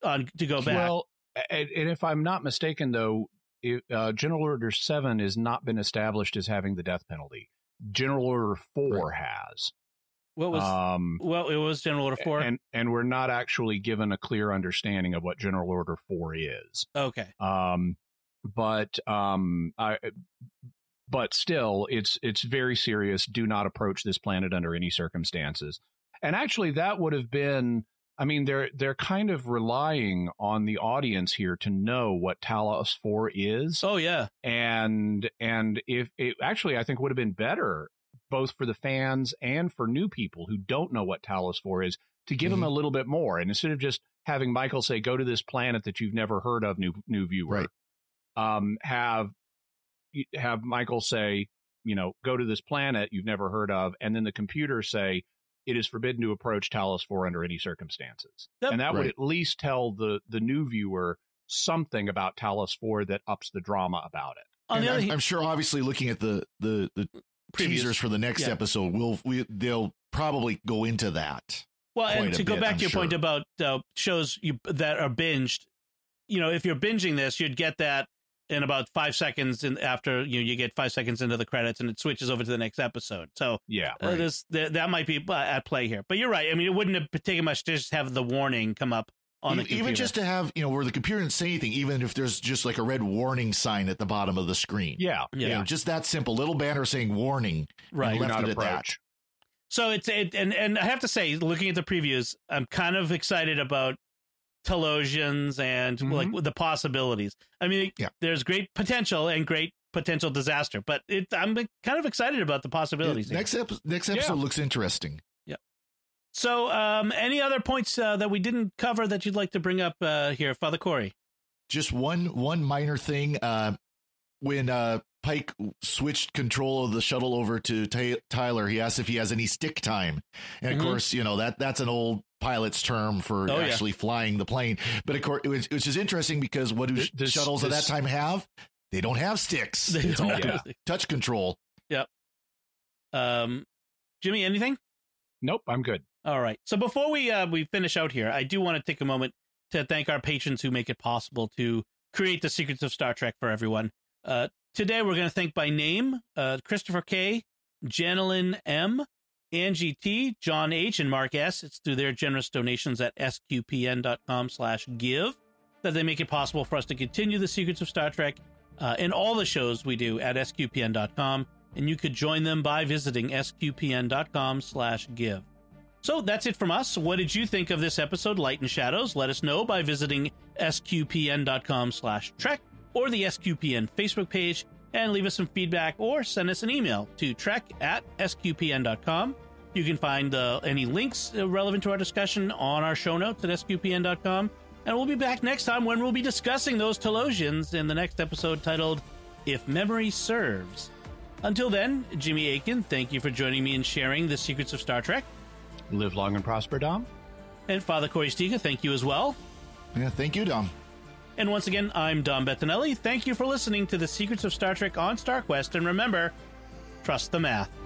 to go back. Well, and if I'm not mistaken, though, General Order 7 has not been established as having the death penalty. General Order 4 has. What was it was General Order 4, and we're not actually given a clear understanding of what General Order 4 is. Okay. But still, it's very serious. Do not approach this planet under any circumstances. And actually, that would have been. I mean, they're kind of relying on the audience here to know what Talos 4 is. Oh yeah. And if it actually, I think would have been better, both for the fans and for new people who don't know what Talos 4 is, to give them a little bit more. And instead of just having Michael say, go to this planet that you've never heard of, new viewer, have Michael say, go to this planet you've never heard of. And then the computer say, it is forbidden to approach Talos 4 under any circumstances. And that would at least tell the new viewer something about Talos 4 that ups the drama about it. I'm sure, obviously, looking at the teasers for the next episode, they'll probably go into that. Well, and to go back to your point about shows that are binged, if you're binging this, you'd get that in about 5 seconds, and after you get 5 seconds into the credits, and it switches over to the next episode. So that might be at play here. But you're right. I mean, it wouldn't have taken much to just have the warning come up on the computer. Even just to have where the computer didn't say anything, even if there's just like a red warning sign at the bottom of the screen. Yeah. Just that simple little banner saying warning. Right. And left it at that. So and I have to say, looking at the previews, I'm kind of excited about Talosians and like the possibilities. I mean, there's great potential and great potential disaster, but I'm kind of excited about the possibilities. Next episode looks interesting. Yeah. So, any other points that we didn't cover that you'd like to bring up here, Father Corey? Just one minor thing. When Pike switched control of the shuttle over to Tyler, he asked if he has any stick time, and of course, that's an old pilot's term for actually flying the plane. But of course, which is interesting because what do shuttles at that time have? They don't have sticks. It's all touch control. Yep. Jimmy, anything? Nope, I'm good. All right. So before we finish out here, I do want to take a moment to thank our patrons who make it possible to create the Secrets of Star Trek for everyone. Today we're going to thank by name Christopher K, Janelyn M, Angie T, John H, and Mark S. It's through their generous donations at sqpn.com/give that they make it possible for us to continue the Secrets of Star Trek and all the shows we do at sqpn.com. And you could join them by visiting sqpn.com/give. So that's it from us. What did you think of this episode, Light and Shadows? Let us know by visiting sqpn.com/trek or the SQPN Facebook page, and leave us some feedback or send us an email to trek@sqpn.com. You can find any links relevant to our discussion on our show notes at sqpn.com. And we'll be back next time when we'll be discussing those Talosians in the next episode titled If Memory Serves. Until then, Jimmy Akin, thank you for joining me and sharing the Secrets of Star Trek. Live long and prosper, Dom. And Father Corey Stiga, thank you as well. Yeah, thank you, Dom. And once again, I'm Dom Bettinelli. Thank you for listening to the Secrets of Star Trek on StarQuest. And remember, Trust the math.